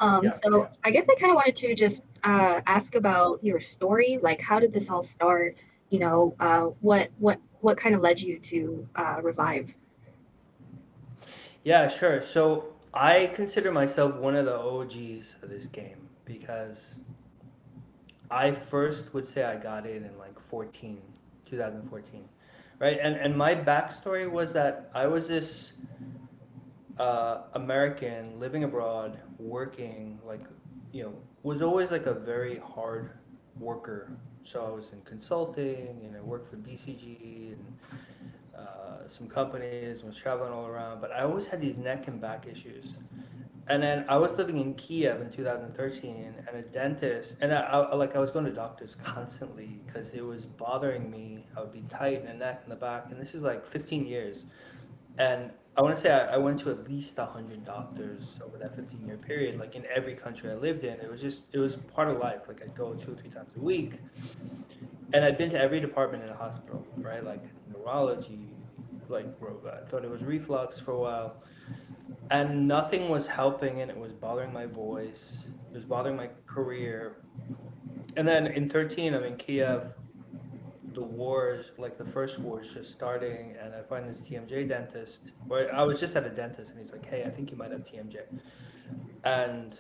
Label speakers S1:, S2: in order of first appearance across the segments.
S1: Yeah,
S2: So
S1: yeah.
S2: I guess I kind of wanted to just ask about your story. Like, how did this all start? What kind of led you to Revive?
S1: Yeah, sure. So I consider myself one of the OGs of this game because I first would say I got in like 2014, right? And my backstory was that I was this American living abroad, working like, was always like a very hard worker. So I was in consulting, and I worked for BCG and some companies, and was traveling all around. But I always had these neck and back issues. And then I was living in Kiev in 2013, and a dentist, and I was going to doctors constantly because it was bothering me. I would be tight in the neck and the back, and this is like 15 years. And I want to say I went to at least 100 doctors over that 15-year period, like in every country I lived in. It was part of life. Like I'd go 2 or 3 times a week, and I'd been to every department in a hospital, right? Like neurology, I thought it was reflux for a while, and nothing was helping, and it was bothering my voice. It was bothering my career. And then in 13, I'm in Kiev. The war, like the first war, is just starting, and I find this TMJ dentist. Or I was just at a dentist, and he's like, "Hey, I think you might have TMJ." And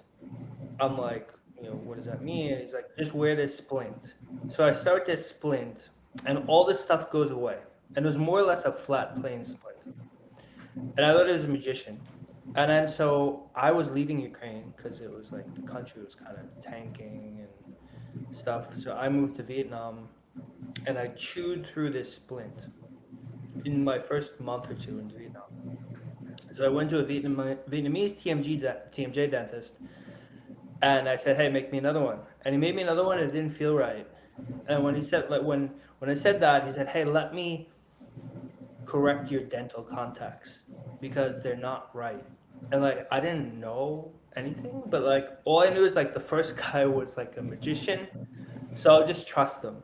S1: I'm like, what does that mean? And he's like, "Just wear this splint." So I start this splint, and all this stuff goes away. And it was more or less a flat, plain splint. And I thought he was a magician. And then so I was leaving Ukraine because it was like the country was kind of tanking and stuff. So I moved to Vietnam, and I chewed through this splint in my first month or two in Vietnam. So I went to a Vietnamese TMJ dentist, and I said, "Hey, make me another one." And he made me another one, and it didn't feel right. And when he said, like when I said that, he said, "Hey, let me correct your dental contacts because they're not right." And like I didn't know anything, but like all I knew is like the first guy was like a magician, so I'll just trust him.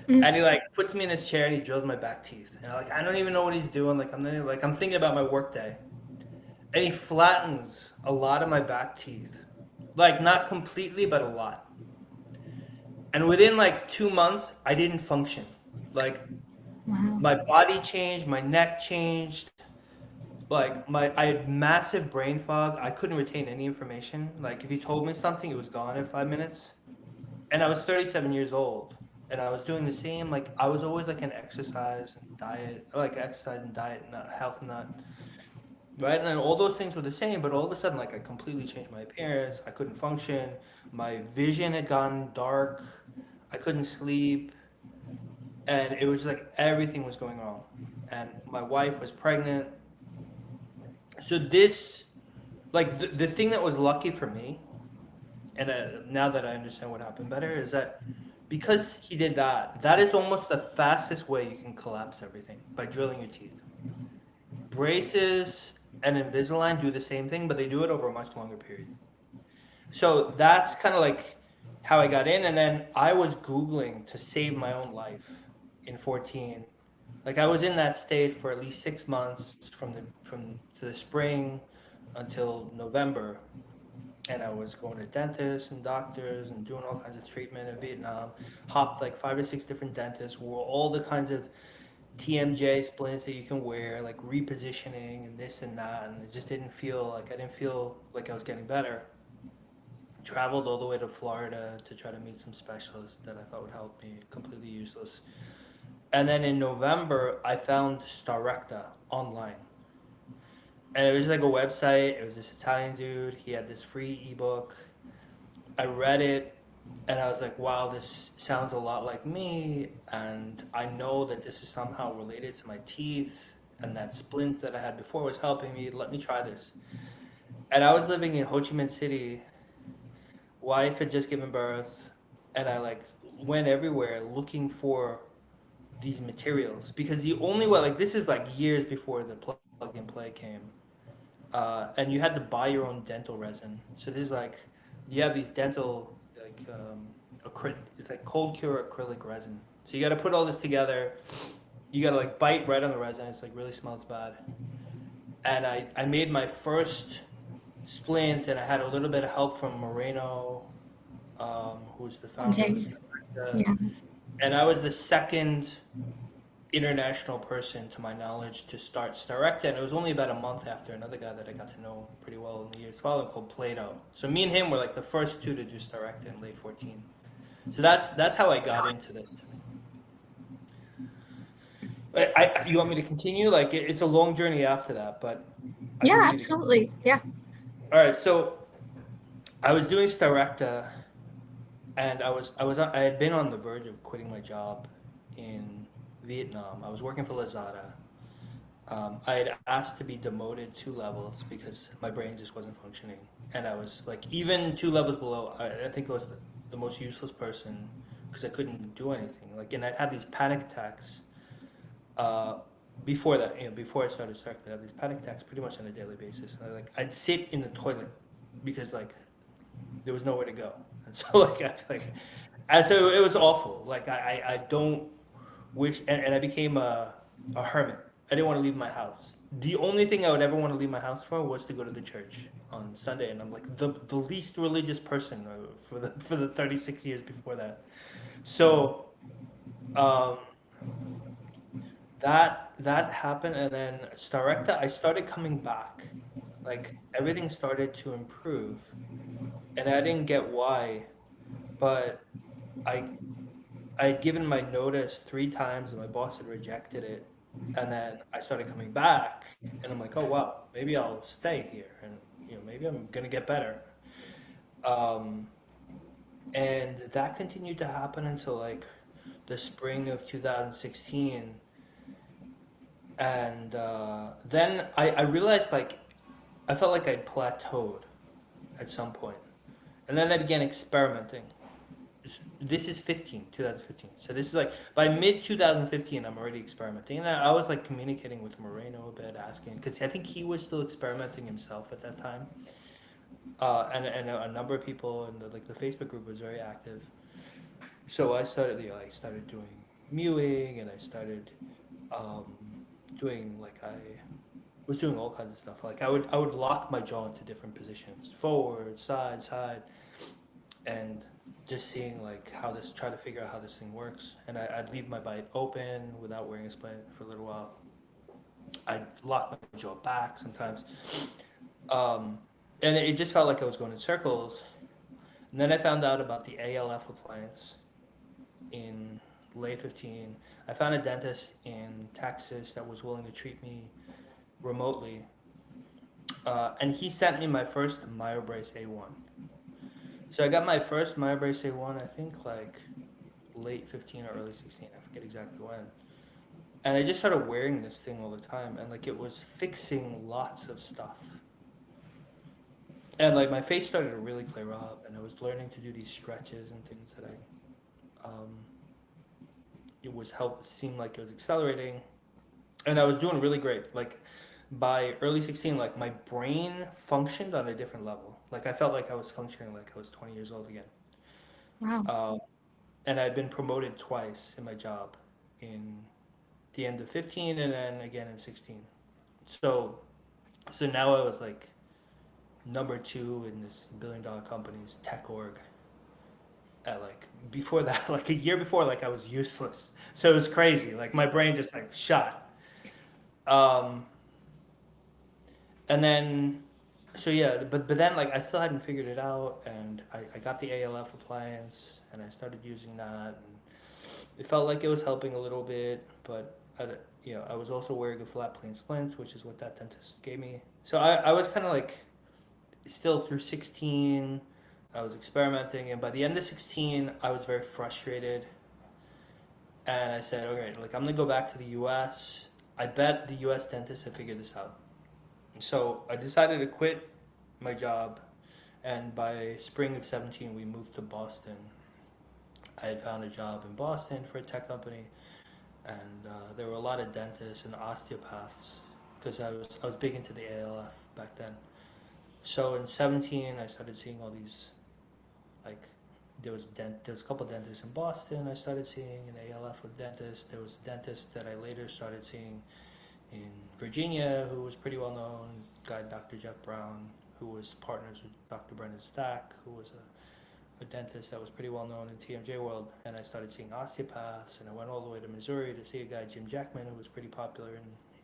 S2: Mm.
S1: And he like puts me in his chair and he drills my back teeth, and I don't even know what he's doing. I'm thinking about my work day, and he flattens a lot of my back teeth, like not completely, but a lot. And within like 2 months, I didn't function. Like
S2: Wow.
S1: my body changed, my neck changed. I had massive brain fog. I couldn't retain any information. Like if you told me something, it was gone in 5 minutes. And I was 37 years old, and I was doing the same. Like I was always like an exercise and diet nut, health nut, right? And then all those things were the same, but all of a sudden, like I completely changed my appearance. I couldn't function. My vision had gone dark. I couldn't sleep, and it was like everything was going wrong. And my wife was pregnant. So the thing that was lucky for me, and now that I understand what happened better, is that because he did that, that is almost the fastest way you can collapse everything by drilling your teeth. Braces and Invisalign do the same thing, but they do it over a much longer period. So that's kind of like how I got in, and then I was Googling to save my own life in 14. Like I was in that state for at least 6 months from to the spring until November, and I was going to dentists and doctors and doing all kinds of treatment in Vietnam. Hopped like 5 or 6 different dentists, wore all the kinds of TMJ splints that you can wear, like repositioning and this and that, and it just I didn't feel like I was getting better. Traveled all the way to Florida to try to meet some specialists that I thought would help me. Completely useless. And then in November, I found Starecta online, and it was like a website. It was this Italian dude. He had this free ebook. I read it, and I was like, wow, this sounds a lot like me. And I know that this is somehow related to my teeth. And that splint that I had before was helping me. Let me try this. And I was living in Ho Chi Minh City. Wife had just given birth. And I like went everywhere looking for these materials because the only way, like, this is like years before the plug and play came. And you had to buy your own dental resin. So there's like, you have these dental it's like cold cure acrylic resin. So you got to put all this together. You got to like bite right on the resin. It's like really smells bad. And I made my first Splint, and I had a little bit of help from Moreno, who's the founder of
S2: Okay.
S1: Symmetry.
S2: Yeah.
S1: And I was the second international person, to my knowledge, to start Starecta, and it was only about a month after another guy that I got to know pretty well in the years following called Plato. So me and him were like the first two to do Starecta in late 14. So that's how I got into this. You want me to continue? Like it's a long journey after that, but I can
S2: Yeah,
S1: give you the.
S2: absolutely. Yeah.
S1: All right, so I was doing Starecta, and I had been on the verge of quitting my job in Vietnam. I was working for Lazada. I had asked to be demoted 2 levels because my brain just wasn't functioning, and I was like even 2 levels below. I think I was the most useless person because I couldn't do anything. Like, and I'd have these panic attacks. Uh, Before that, before I started circling, I'd have these panic attacks pretty much on a daily basis. And I'd sit in the toilet because like there was nowhere to go, and so and so it was awful. Like I don't wish, and I became a hermit. I didn't want to leave my house. The only thing I would ever want to leave my house for was to go to the church on Sunday, and I'm like the least religious person for the 36 years before that. So um, that happened, and then Starecta, I started coming back. Like everything started to improve, and I didn't get why, but I I had given my notice 3 times and my boss had rejected it. And then I started coming back and I'm like, oh wow, maybe I'll stay here and maybe I'm gonna get better. Um, and that continued to happen until like the spring of 2016. And then I realized like I felt like I'd plateaued at some point. And then I began experimenting. This is 2015. So this is like by mid 2015, I'm already experimenting, and I was like communicating with Moreno a bit, asking because I think he was still experimenting himself at that time, and a number of people in the Facebook group was very active. So I started doing mewing, and I started um, doing like I was doing all kinds of stuff. Like I would lock my jaw into different positions, forward, side, and just seeing like try to figure out how this thing works. And I'd leave my bite open without wearing a splint for a little while. I'd lock my jaw back sometimes, um, and it just felt like I was going in circles. And then I found out about the ALF appliance in late 15. I found a dentist in Texas that was willing to treat me remotely, and he sent me my first MyoBrace A1. So I got my first MyoBrace A1, I think like late 15 or early 16. I forget exactly when. And I just started wearing this thing all the time, and like it was fixing lots of stuff. And like my face started to really clear up, and I was learning to do these stretches and things that it was seemed like it was accelerating, and I was doing really great. Like by early 16, like my brain functioned on a different level. Like I felt like I was functioning like I was 20 years old again.
S2: Wow.
S1: Um, and I'd been promoted twice in my job in the end of 15 and then again in 16. So so now I was like number 2 in this billion-dollar company's tech org. At like before that, like a year before, like I was useless. So it was crazy. Like my brain just like shot. Um, and then so yeah, but then like I still hadn't figured it out, and I got the ALF appliance and I started using that, and it felt like it was helping a little bit, but I was also wearing a flat plane splint, which is what that dentist gave me. So I was kind of like still through 16, I was experimenting, and by the end of 16, I was very frustrated, and I said, okay, like I'm gonna go back to the U.S. I bet the U.S. dentists have figured this out. So I decided to quit my job, and by spring of 17, we moved to Boston. I had found a job in Boston for a tech company, and there were a lot of dentists and osteopaths because I was big into the ALF back then. So in 17, I started seeing all these like there was a couple of dentists in Boston I started seeing an ALF with dentists. There was a dentist that I later started seeing in Virginia who was pretty well known, guy Dr. Jeff Brown. who was partners with Dr. Brendan Stack, who was a dentist that was pretty well known in TMJ world. And I started seeing osteopaths, and I went all the way to Missouri to see a guy, Jim Jackman, who was pretty popular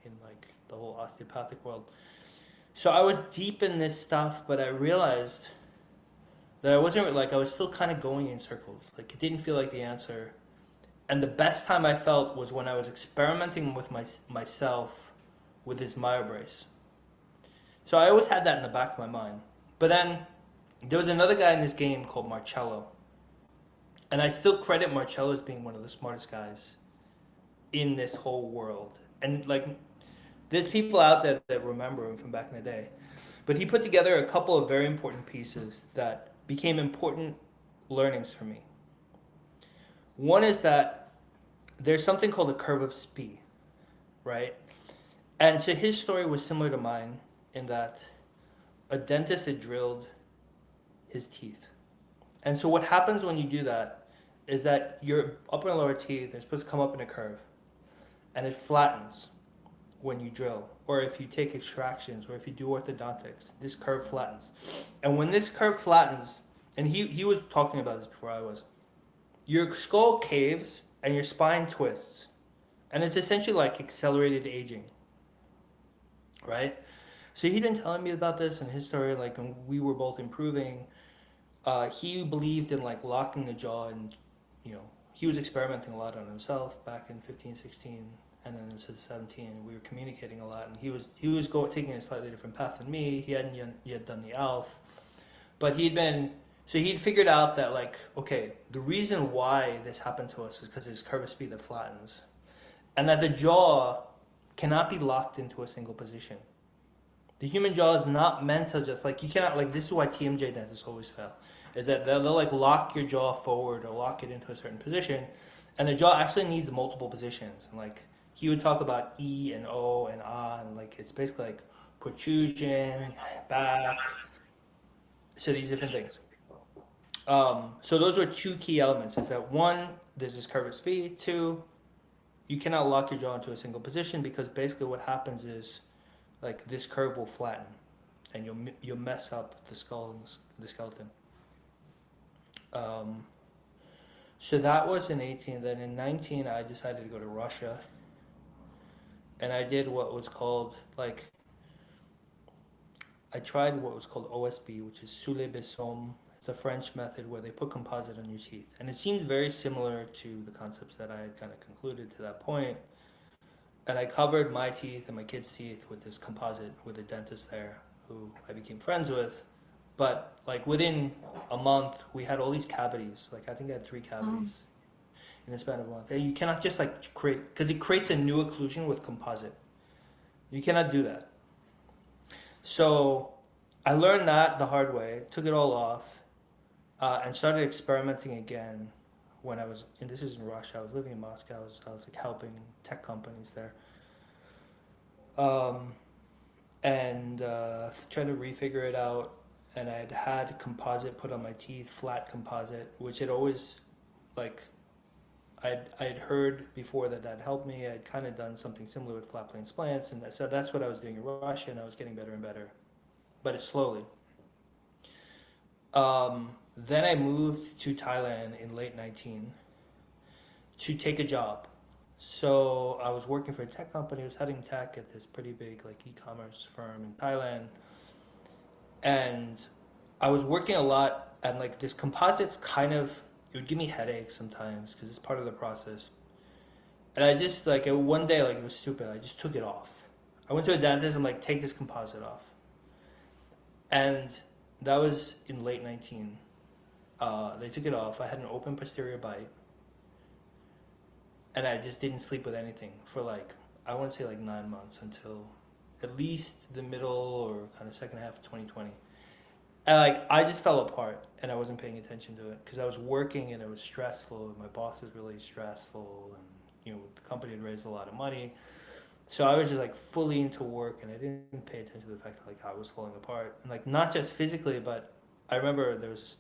S1: in like the whole osteopathic world. So I was deep in this stuff, but I realized that I wasn't like, I was still kind of going in circles. Like it didn't feel like the answer. And the best time I felt was when I was experimenting with myself with this myobrace. So I always had that in the back of my mind. But then there was another guy in this game called Marcello. And I still credit Marcello as being one of the smartest guys in this whole world. And like, there's people out there that remember him from back in the day. But he put together a couple of very important pieces that became important learnings for me. One is that there's something called a curve of Spee, right? And so his story was similar to mine in that a dentist had drilled his teeth. And so what happens when you do that is that your upper and lower teeth are supposed to come up in a curve, and it flattens when you drill, or if you take extractions, or if you do orthodontics, this curve flattens. And when this curve flattens, and he was talking about this before I was, your skull caves and your spine twists. And it's essentially like accelerated aging, right? So he'd been telling me about this and his story, like when we were both improving. He believed in like locking the jaw, and you know, he was experimenting a lot on himself back in 15, 16, and then in 17. We were communicating a lot, and he was taking a slightly different path than me. He hadn't yet done the ALF, but he'd figured out that like, okay, the reason why this happened to us is because his curve of Spee that flattens, and that the jaw cannot be locked into a single position. The human jaw is not meant to just like, you cannot like, this is why TMJ dentists always fail, is that they'll like lock your jaw forward or lock it into a certain position, and the jaw actually needs multiple positions. And like he would talk about E and O and A, and like it's basically like protrusion, back, so these different things. So those are two key elements. Is that one, there's this curve of Spee. Two, you cannot lock your jaw into a single position, because basically what happens is like this curve will flatten, and you'll mess up the skull and the skeleton. So that was in 18. Then in 19, I decided to go to Russia, and I did what was called like, I tried what was called OSB, which is sous les besom. It's a French method where they put composite on your teeth, and it seems very similar to the concepts that I had kind of concluded to that point. And I covered my teeth and my kids' teeth with this composite with a dentist there who I became friends with. But like within a month, we had all these cavities. Like I think I had 3 cavities in the span of a month. And you cannot just like create, because it creates a new occlusion with composite. You cannot do that. So I learned that the hard way, took it all off, and started experimenting again when I was, and this is in Russia, I was living in Moscow, I was like helping tech companies there. And trying to refigure it out, and I had composite put on my teeth, flat composite, which had always, like, I'd heard before that helped me. I'd kind of done something similar with flat plane splants, and so that's what I was doing in Russia, and I was getting better and better, but it's slowly. Then I moved to Thailand in late 19 to take a job. So I was working for a tech company. I was heading tech at this pretty big like e-commerce firm in Thailand, and I was working a lot. And like this composites kind of, it would give me headaches sometimes because it's part of the process. And I just like one day, like it was stupid. I just took it off. I went to a dentist. I'm like, take this composite off, and that was in late 19. They took it off. I had an open posterior bite, and I just didn't sleep with anything for like, I want to say like 9 months, until at least the middle or kind of second half of 2020. And like I just fell apart, and I wasn't paying attention to it because I was working and it was stressful, and my boss was really stressful, and you know the company had raised a lot of money. So I was just like fully into work, and I didn't pay attention to the fact that like I was falling apart, and like not just physically, but I remember there was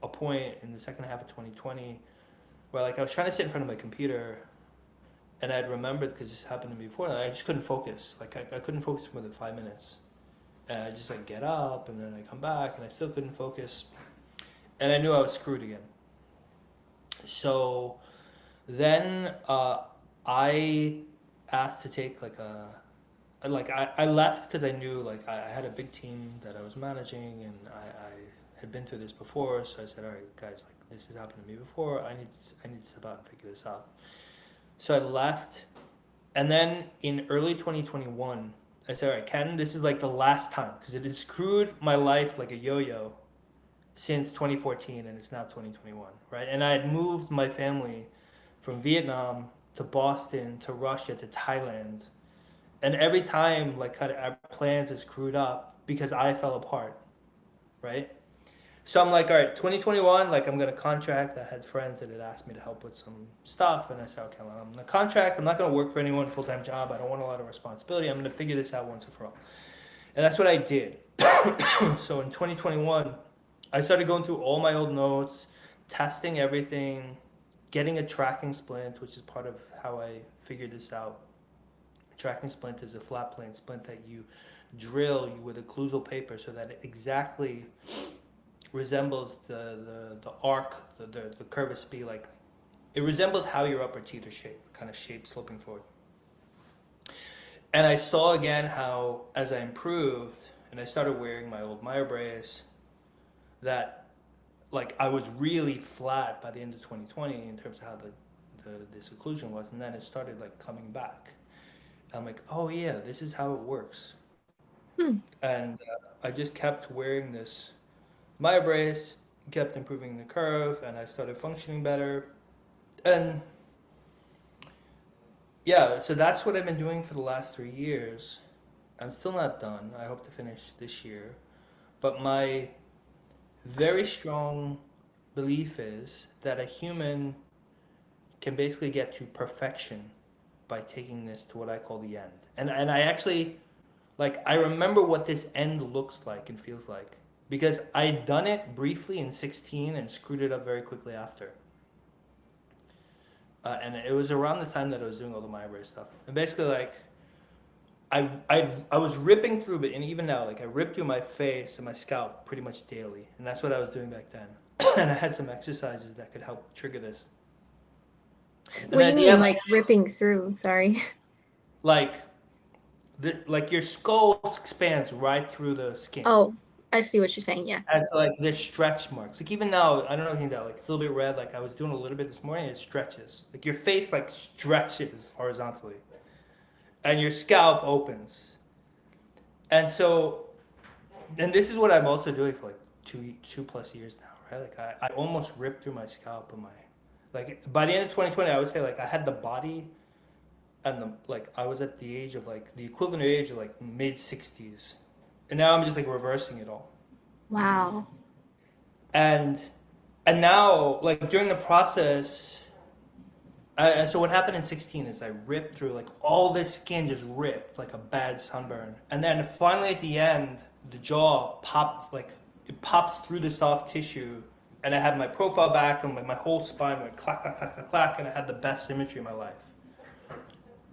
S1: a point in the second half of 2020 where like I was trying to sit in front of my computer, and I'd remembered, because this happened to me before, I just couldn't focus. Like I couldn't focus for more than 5 minutes. And I just like get up and then I come back and I still couldn't focus. And I knew I was screwed again. So then I asked to take like I left because I knew like I had a big team that I was managing and I had been through this before. So I said, all right, guys, like this has happened to me before. I need to step out and figure this out. So I left. And then in early 2021, I said, all right, Ken, this is like the last time because it has screwed my life like a yo-yo since 2014 and it's now 2021, right? And I had moved my family from Vietnam to Boston to Russia to Thailand. And every time, like, kind of our plans are screwed up because I fell apart, right? So I'm like, all right, 2021, like I'm gonna contract. I had friends that had asked me to help with some stuff, and I said, okay, well, I'm gonna contract. I'm not gonna work for anyone full time job. I don't want a lot of responsibility. I'm gonna figure this out once and for all. And that's what I did. So in 2021, I started going through all my old notes, testing everything, getting a tracking splint, which is part of how I figured this out. A tracking splint is a flat plane splint that you drill with occlusal paper so that it exactly resembles the arc, the curvus be like, it resembles how your upper teeth are shaped, kind of shape sloping forward. And I saw again how as I improved and I started wearing my old Meyer brace, that like I was really flat by the end of 2020 in terms of how this occlusion was, and then it started like coming back. I'm like, oh yeah, this is how it works.
S2: Hmm.
S1: And I just kept wearing this Meyer brace, kept improving the curve, and I started functioning better. And yeah, so that's what I've been doing for the last 3 years. I'm still not done. I hope to finish this year. But my very strong belief is that a human can basically get to perfection by taking this to what I call the end. And I actually like I remember what this end looks like and feels like because I'd done it briefly in 16 and screwed it up very quickly after. And it was around the time that I was doing all the Mybrace stuff. And basically, like, I was ripping through, but and even now, like, I rip through my face and my scalp pretty much daily. And that's what I was doing back then. And I had some exercises that could help trigger this. And
S2: What do
S1: the
S2: you
S1: idea,
S2: mean, like ripping through? Sorry.
S1: like, like your skull expands right through the skin.
S2: Oh, I see what you're saying. Yeah.
S1: And so, like, there's stretch marks. Like, even now, I don't know if you can tell, like, it's a little bit red. Like, I was doing a little bit this morning, it stretches. Like, your face, like, stretches horizontally. And your scalp opens. And so, and this is what I'm also doing for, like, two plus years now, right? Like, I almost ripped through my scalp and my, like, by the end of 2020, I would say, like, I had the body and the, like, I was at the age of, like, the equivalent age of, like, mid 60s. And now I'm just, like, reversing it all.
S2: Wow.
S1: And and now like during the process and so what happened in 16 is I ripped through like all this skin just ripped like a bad sunburn, and then finally at the end the jaw popped, like it pops through the soft tissue, and I had my profile back and like my whole spine went clack clack clack clack clack, and I had the best symmetry of my life.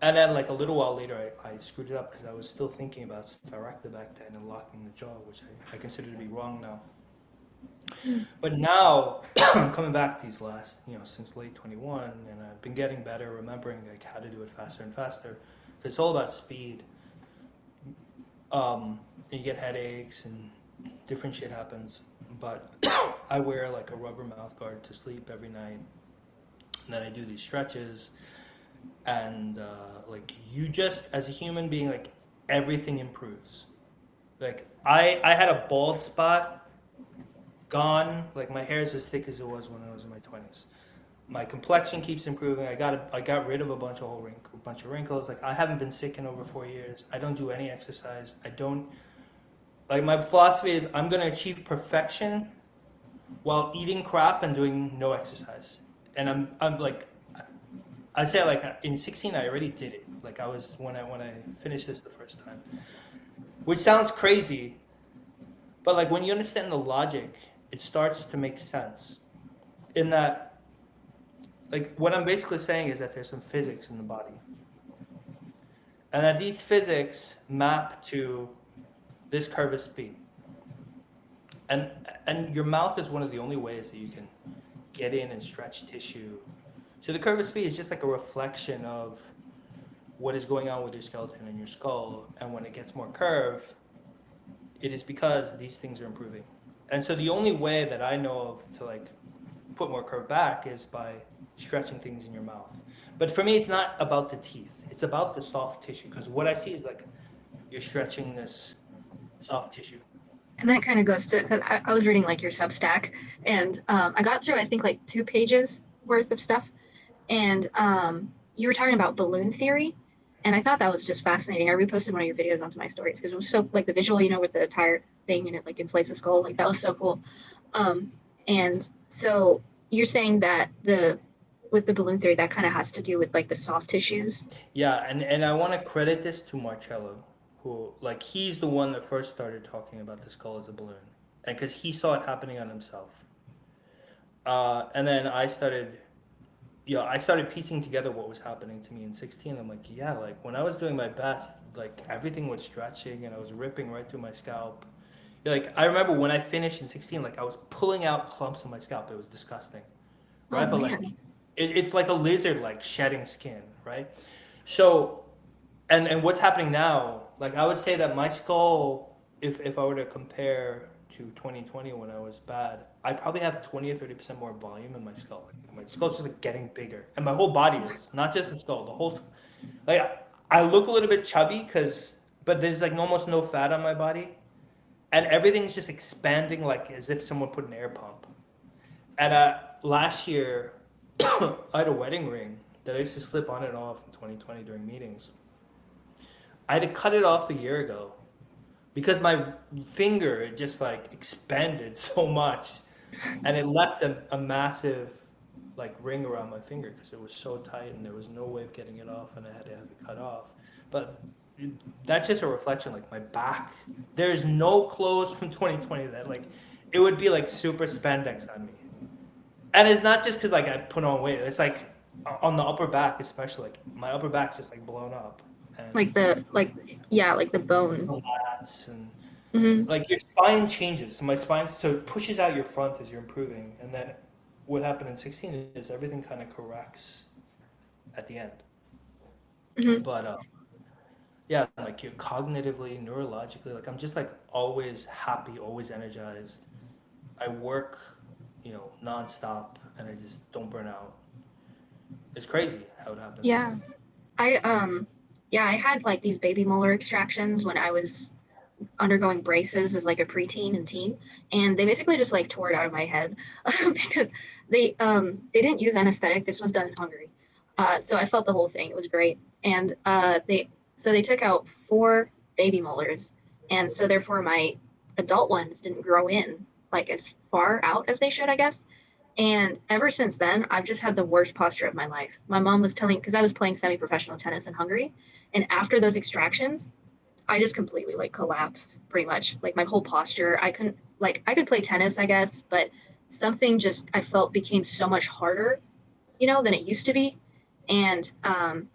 S1: And then like a little while later I screwed it up because I was still thinking about styrecta back then and locking the jaw, which I consider to be wrong now. But now, coming back these last, since late 21, and I've been getting better, remembering like how to do it faster and faster. It's all about speed. And you get headaches and different shit happens. But I wear like a rubber mouth guard to sleep every night. And then I do these stretches. And like you just, as a human being, like everything improves. Like I had a bald spot gone. Like my hair is as thick as it was when I was in my 20s. My complexion keeps improving. I got rid of a bunch of wrinkles. Like I haven't been sick in over 4 years. I don't do any exercise. I don't like my philosophy is I'm gonna achieve perfection while eating crap and doing no exercise. And I'm like I say like in 16 I already did it. Like I was when I finished this the first time, which sounds crazy, but like when you understand the logic, it starts to make sense. In that, like what I'm basically saying is that there's some physics in the body, and that these physics map to this curvus B. And and your mouth is one of the only ways that you can get in and stretch tissue. So the curvus B is just like a reflection of what is going on with your skeleton and your skull. And when it gets more curved, it is because these things are improving. And so the only way that I know of to like put more curve back is by stretching things in your mouth. But for me, it's not about the teeth. It's about the soft tissue. Because what I see is like you're stretching this soft tissue.
S2: And that kind of goes to, because I was reading like your Substack, and I got through I think like 2 pages worth of stuff, and you were talking about balloon theory, and I thought that was just fascinating. I reposted one of your videos onto my stories because it was so like the visual, with the tire thing and it like inflates the skull, like that was so cool. Um, and so you're saying that the with the balloon theory that kind of has to do with like the soft tissues.
S1: Yeah, and I want to credit this to Marcello, who like he's the one that first started talking about the skull as a balloon, and because he saw it happening on himself. And then I started piecing together what was happening to me in 16. I'm like, yeah, like when I was doing my best, like everything was stretching and I was ripping right through my scalp. Yeah, like I remember when I finished in 16, like I was pulling out clumps of my scalp. It was disgusting,
S2: Oh
S1: right? But like
S2: man.
S1: it's like a lizard like shedding skin, right? So and what's happening now, like I would say that my skull, if I were to compare to 2020 when I was bad, I probably have 20 or 30% more volume in my skull. Like my skull's just like getting bigger, and my whole body is not just the skull, the whole. Like I look a little bit chubby but there's like almost no fat on my body, and everything's just expanding like as if someone put an air pump. And last year, I had a wedding ring that I used to slip on and off in 2020 during meetings. I had to cut it off a year ago because my finger it just like expanded so much, and it left a massive like ring around my finger because it was so tight and there was no way of getting it off, and I had to have it cut off. But that's just a reflection. Like my back, there's no clothes from 2020 that like it would be like super spandex on me, and it's not just because like I put on weight. It's like on the upper back, especially like my upper back just like blown up, and
S2: Like the like yeah, like the bone.
S1: the lats and
S2: Hmm.
S1: like your spine changes. So my spine so it pushes out your front as you're improving, and then what happened in 16 is everything kind of corrects at the end.
S2: Hmm.
S1: But yeah, like you're cognitively, neurologically, like I'm just like always happy, always energized. I work, nonstop, and I just don't burn out. It's crazy how it happens.
S2: Yeah. I yeah, I had like these baby molar extractions when I was undergoing braces as like a preteen and teen, and they basically just like tore it out of my head because they didn't use anesthetic. This was done in Hungary, so I felt the whole thing. It was great, and they took out 4 baby molars, and so therefore my adult ones didn't grow in like as far out as they should, I guess. And ever since then, I've just had the worst posture of my life. My mom was telling, because I was playing semi professional tennis in Hungary. And after those extractions, I just completely like collapsed pretty much. Like my whole posture, I could play tennis, I guess, but something just I felt became so much harder, than it used to be. And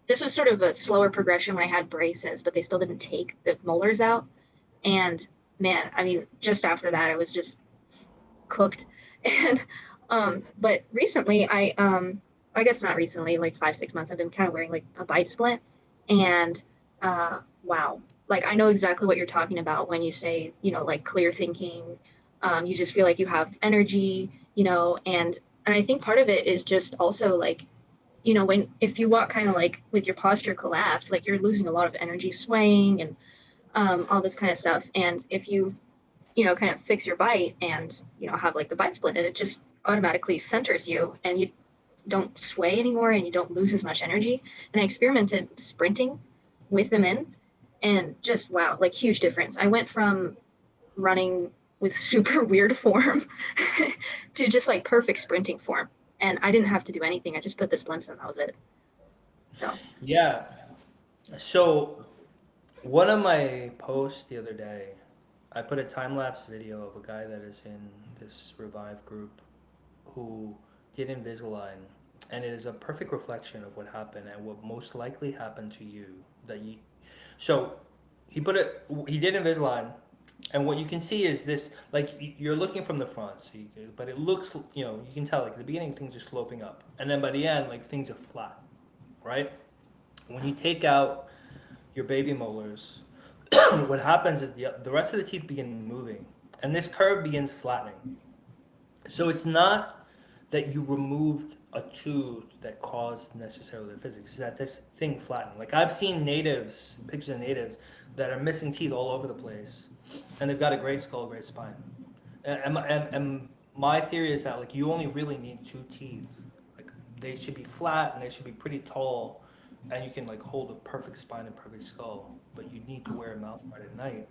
S2: this was sort of a slower progression when I had braces, but they still didn't take the molars out. And man, I mean, just after that, I was just cooked. And but recently I guess not recently, like 5, 6 months, I've been kind of wearing like a bite splint. And wow. Like I know exactly what you're talking about when you say, like clear thinking. You just feel like you have energy, and I think part of it is just also like, when if you walk kind of like with your posture collapse, like you're losing a lot of energy swaying and all this kind of stuff. And if you kind of fix your bite and, have like the bite split and it just automatically centers you and you don't sway anymore and you don't lose as much energy. And I experimented sprinting with them in and just wow, like huge difference. I went from running with super weird form to just like perfect sprinting form. And I didn't have to do anything. I just put the splints in, that was it. So,
S1: Yeah. So one of my posts the other day, I put a time lapse video of a guy that is in this Revive group who did Invisalign, and it is a perfect reflection of what happened and what most likely happened to you. So he did Invisalign, And what you can see is this, like you're looking from the front, so but it looks, you can tell like at the beginning things are sloping up, and then by the end, like things are flat, right? When you take out your baby molars, what happens is the rest of the teeth begin moving, and this curve begins flattening. So it's not that you removed a tooth that caused necessarily the physics. It's that this thing flattened. Like I've seen natives, pictures of natives that are missing teeth all over the place, and they've got a great skull, great spine. And my theory is that like you only really need two teeth. Like they should be flat and they should be pretty tall, and you can like hold a perfect spine and perfect skull. But you need to wear a mouth guard at night.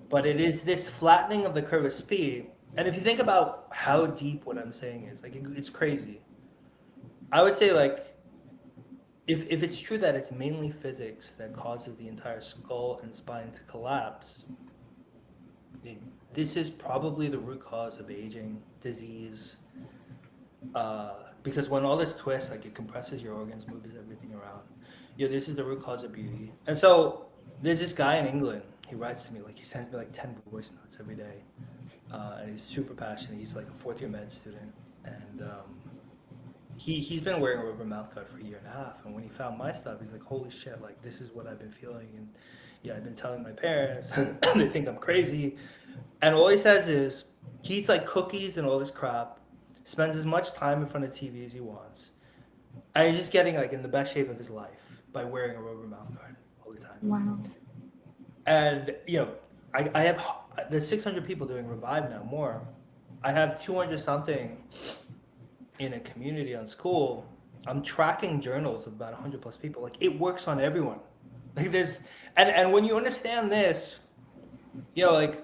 S1: But it is this flattening of the curve of speed. And if you think about how deep what I'm saying is, like it's crazy. I would say like if it's true that it's mainly physics that causes the entire skull and spine to collapse, this is probably the root cause of aging, disease. Because when all this twists, like it compresses your organs, moves everything around. This is the root cause of beauty. And so there's this guy in England. He writes to me, like he sends me like 10 voice notes every day. And he's super passionate. He's like a fourth year med student. And he's been wearing a rubber mouth guard for a year and a half. And when he found my stuff, he's like, holy shit, like this is what I've been feeling. And yeah, I've been telling my parents, they think I'm crazy. And all he says is he eats like cookies and all this crap, spends as much time in front of TV as he wants. And he's just getting like in the best shape of his life by wearing a rubber mouth guard all the time.
S2: Wow.
S1: And I have there's 600 people doing Revive now, more. I have 200 something in a community on school. I'm tracking journals of about 100 plus people. Like it works on everyone. Like there's and when you understand this, like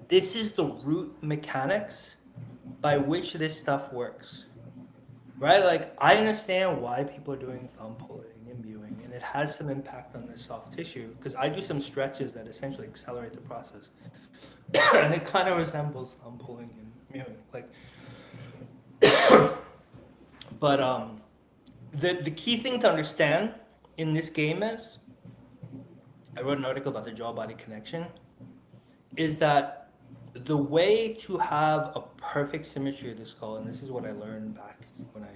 S1: this is the root mechanics by which this stuff works. Right? Like I understand why people are doing thumb pulling and mewing, and it has some impact on the soft tissue because I do some stretches that essentially accelerate the process. And it kind of resembles thumb pulling and mewing. Like but the key thing to understand in this game is I wrote an article about the jaw body connection, is that the way to have a perfect symmetry of the skull, and this is what I learned back when I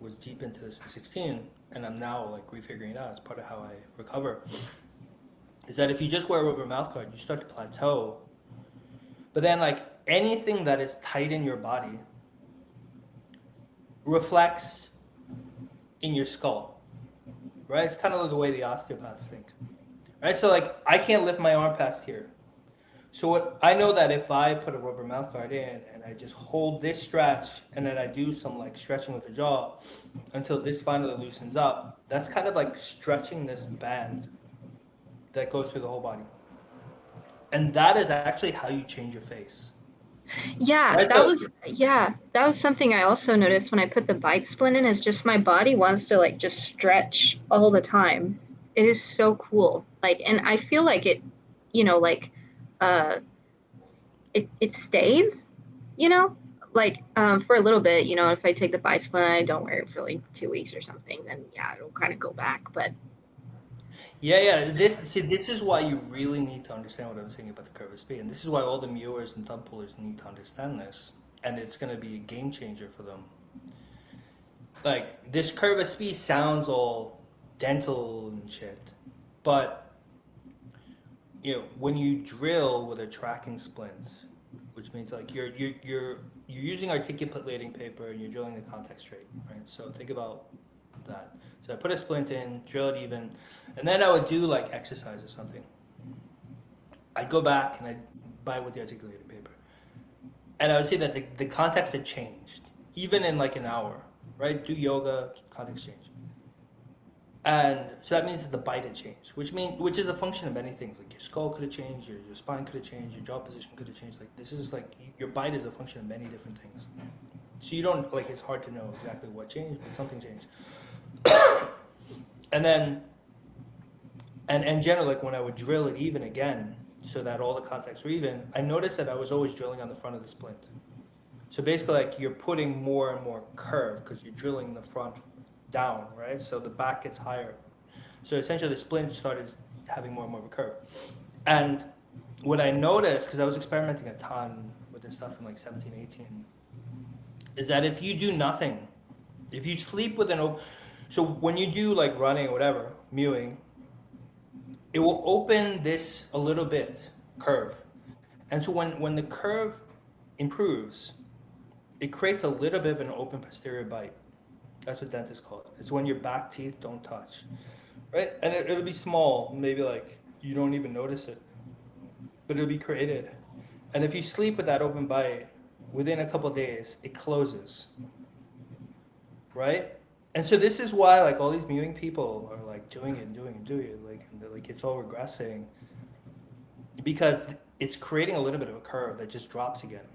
S1: was deep into this at 16, and I'm now like refiguring it out as part of how I recover, is that if you just wear a rubber mouth guard, you start to plateau. But then like anything that is tight in your body reflects in your skull, right? It's kind of like the way the osteopaths think, right? So like I can't lift my arm past here. So what I know that if I put a rubber mouth guard in and I just hold this stretch and then I do some like stretching with the jaw until this finally loosens up, that's kind of like stretching this band that goes through the whole body. And that is actually how you change your face.
S2: Yeah,
S1: Right?
S2: that was something I also noticed when I put the bite splint in, is just my body wants to like just stretch all the time. It is so cool. Like, and I feel like it, like uh it stays, like for a little bit, if I take the bite splint and I don't wear it for like 2 weeks or something, then yeah, it'll kind of go back. But
S1: Yeah. This is why you really need to understand what I'm saying about the curve of speed, and this is why all the mewers and thumb pullers need to understand this, and it's going to be a game changer for them. Like this curve of speed sounds all dental and shit, but when you drill with a tracking splint, which means like you're using articulating paper and you're drilling the contact straight, right? So think about that. So I put a splint in, drill it even, and then I would do like exercise or something. I'd go back and I'd buy with the articulating paper, and I would say that the contacts had changed, even in like an hour, right? Do yoga, context change. And so that means that the bite had changed, which is a function of many things. Like your skull could have changed, your spine could have changed, your jaw position could have changed. Like this is like your bite is a function of many different things. So you don't like it's hard to know exactly what changed, but something changed. And then and generally like when I would drill it even again so that all the contacts were even, I noticed that I was always drilling on the front of the splint. So basically like you're putting more and more curve because you're drilling the front down, right? So the back gets higher. So essentially the splint started having more and more of a curve. And what I noticed, because I was experimenting a ton with this stuff in like 17, 18, is that if you do nothing, if you sleep with an open, so when you do like running or whatever, mewing, it will open this a little bit curve. And so when the curve improves, it creates a little bit of an open posterior bite. That's what dentists call it. It's when your back teeth don't touch, right? And it'll be small, maybe like you don't even notice it, but it'll be created. And if you sleep with that open bite, within a couple of days, it closes, right? And so this is why like all these mewing people are like doing it and doing it and doing it, like and they're like it's all regressing because it's creating a little bit of a curve that just drops again.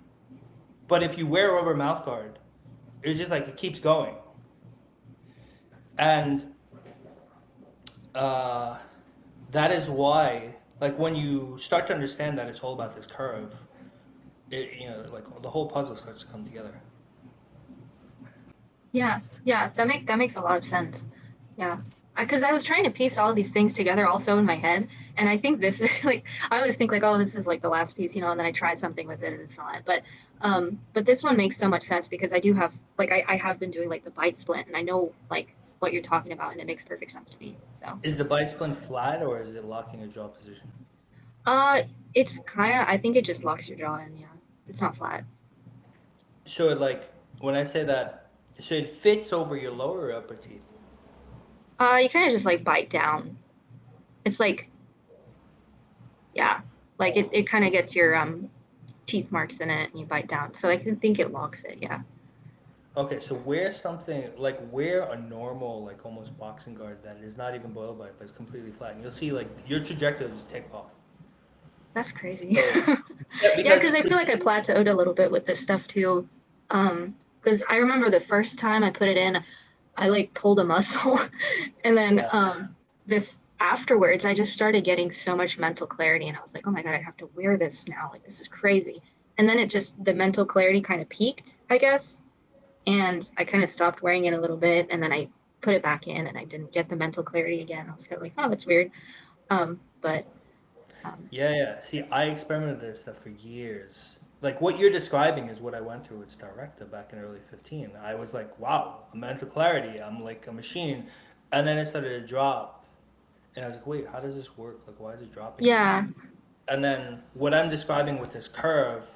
S1: But if you wear a rubber mouth guard, it's just like it keeps going. And uh, that is why, like when you start to understand that it's all about this curve, like the whole puzzle starts to come together.
S2: Yeah, yeah, that makes a lot of sense. Yeah, because I was trying to piece all of these things together also in my head, and I think this is like I always think like, oh, this is like the last piece, and then I try something with it and it's not. But this one makes so much sense because I do have like I have been doing like the bite splint, and I know like what you're talking about, and it makes perfect sense to me. So,
S1: Is the bite splint flat or is it locking a jaw position?
S2: uh, it's kind of I think it just locks your jaw in. Yeah, it's not flat.
S1: So it like when I say that, so it fits over your lower or upper teeth.
S2: You kind of just like bite down. It's like yeah, like it kind of gets your teeth marks in it and you bite down. So I can think it locks it. Yeah.
S1: Okay, so wear something like wear a normal like almost boxing guard that is not even boil bite but it's completely flat, and you'll see like your trajectory just take off.
S2: That's crazy.
S1: So yeah,
S2: Yeah,
S1: because
S2: because I feel like I plateaued a little bit with this stuff too. Because I remember the first time I put it in, I like pulled a muscle, and then
S1: yeah,
S2: this afterwards, I just started getting so much mental clarity, and I was like, oh my god, I have to wear this now. Like this is crazy. And then it just the mental clarity kind of peaked, I guess, and I kind of stopped wearing it a little bit, and then I put it back in, and I didn't get the mental clarity again. I was kind of like, oh, that's weird. But
S1: yeah, yeah. See, I experimented with this stuff for years. Like what you're describing is what I went through with Starrecta back in early 15. I was like, wow, mental clarity. I'm like a machine. And then it started to drop. And I was like, wait, how does this work? Like, why is it dropping again?
S2: yeah,
S1: And then what I'm describing with this curve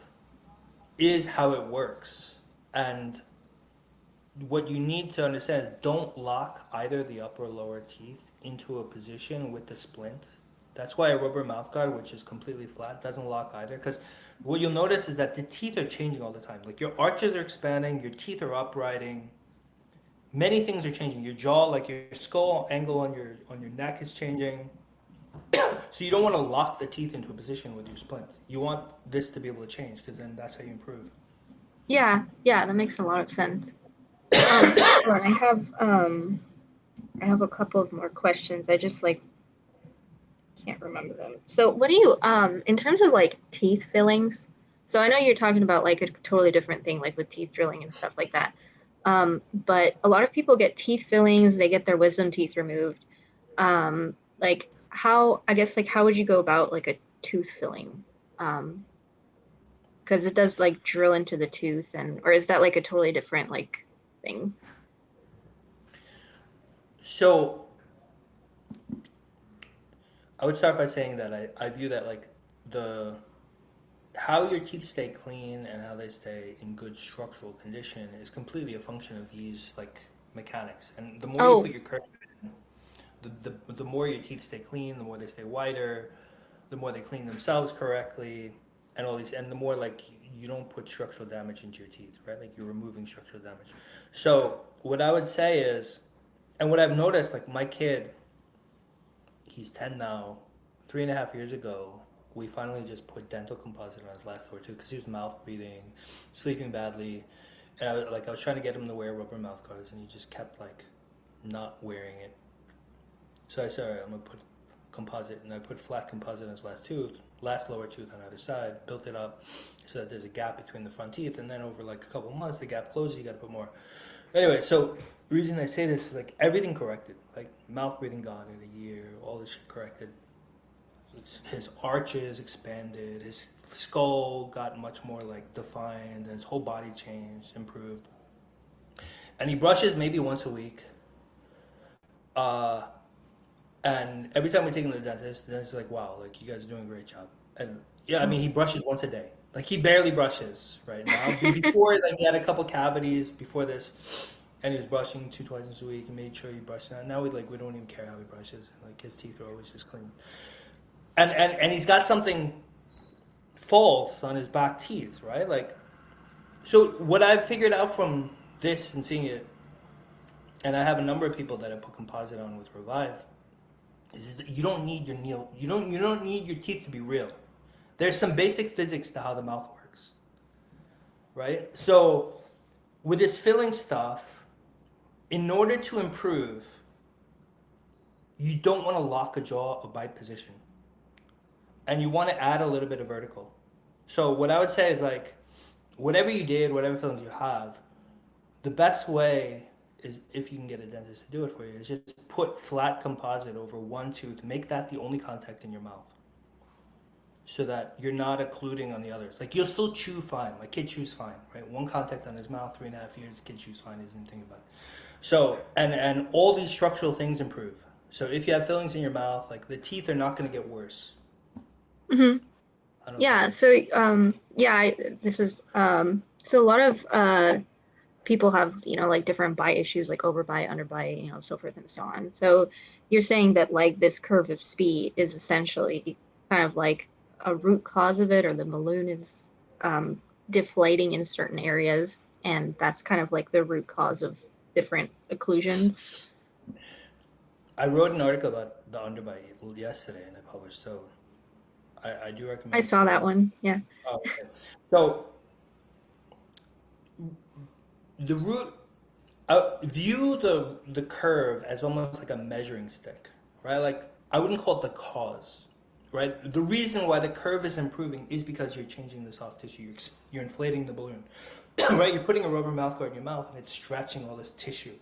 S1: is how it works. And what you need to understand is don't lock either the upper or lower teeth into a position with the splint. That's why a rubber mouth guard, which is completely flat, doesn't lock either. Because what you'll notice is that the teeth are changing all the time. Like your arches are expanding, your teeth are uprighting. Many things are changing. Your jaw, like your skull angle on your neck is changing. So you don't want to lock the teeth into a position with your splint. You want this to be able to change because then that's how you improve.
S2: yeah, yeah, that makes a lot of sense. Hold on, I have a couple of more questions. I just like can't remember them. So what do you in terms of like teeth fillings? So I know you're talking about like a totally different thing, like with teeth drilling and stuff like that. But a lot of people get teeth fillings, they get their wisdom teeth removed. Like how I guess like how would you go about like a tooth filling? Um, because it does like drill into the tooth and or is that like a totally different like thing?
S1: So I would start by saying that I view that like the how your teeth stay clean and how they stay in good structural condition is completely a function of these like mechanics. And the more you
S2: Oh,
S1: put your curve in, the more your teeth stay clean, the more they stay whiter, the more they clean themselves correctly, and all these, and the more like you don't put structural damage into your teeth, right? Like you're removing structural damage. So what I would say is, and what I've noticed, like my kid, he's 10 now. 3.5 years ago, we finally just put dental composite on his last lower tooth because he was mouth breathing, sleeping badly, and I was trying to get him to wear rubber mouth guards, and he just kept like not wearing it. So I said, all right, I'm gonna put composite, and I put flat composite on his last lower tooth on either side, built it up so that there's a gap between the front teeth, and then over like a couple months, the gap closes. You got to put more. Anyway, so the reason I say this is like everything corrected, like mouth breathing gone in a year, all this shit corrected. his arches expanded, his skull got much more like defined, and his whole body changed, improved. And he brushes maybe once a week. Uh, and every time we take him to the dentist is like, "Wow, like you guys are doing a great job." And yeah, I mean, he brushes once a day. Like he barely brushes right now. Before, like he had a couple cavities before this, and he was brushing twice a week and made sure he brushed. And now we don't even care how he brushes. Like his teeth are always just clean. And he's got something false on his back teeth, right? Like, so what I've figured out from this and seeing it, and I have a number of people that I put composite on with Revive, is that you don't need your you don't need your teeth to be real. There's some basic physics to how the mouth works, right? So with this filling stuff, in order to improve, you don't want to lock a jaw or bite position, and you want to add a little bit of vertical. So what I would say is like, whatever you did, whatever fillings you have, the best way is, if you can get a dentist to do it for you, is just put flat composite over one tooth, make that the only contact in your mouth, so that you're not occluding on the others. Like you'll still chew fine. My kid chews fine, right? One contact on his mouth, 3.5 years, kid chews fine, isn't thinking about it. So, and all these structural things improve. So if you have fillings in your mouth, like the teeth are not going to get worse.
S2: Hmm.
S1: I don't know if that
S2: Yeah.
S1: makes
S2: So yeah, this is so a lot of people have, like different bite issues, like overbite, underbite, so forth and so on. So you're saying that like this curve of speed is essentially kind of like a root cause of it, or the balloon is deflating in certain areas, and that's kind of like the root cause of different occlusions.
S1: I wrote an article about the underbite yesterday and I published, so I do
S2: I
S1: recommend
S2: saw
S1: people
S2: that
S1: that.
S2: one. Yeah.
S1: Oh, okay. So the root, view the curve as almost like a measuring stick, right? Like I wouldn't call it the cause, right? The reason why the curve is improving is because you're changing the soft tissue. You're inflating the balloon, right? You're putting a rubber mouth guard in your mouth and it's stretching all this tissue.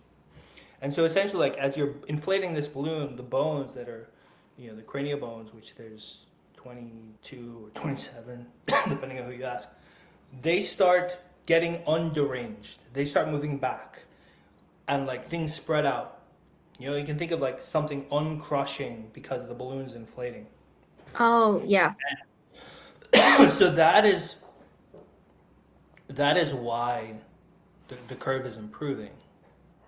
S1: And so essentially, like as you're inflating this balloon, the bones that are, the cranial bones, which there's 22 or 27, depending on who you ask, they start getting underranged. They start moving back, and like things spread out. You can think of like something uncrushing because the balloon's inflating.
S2: Oh, yeah.
S1: So that is why the curve is improving,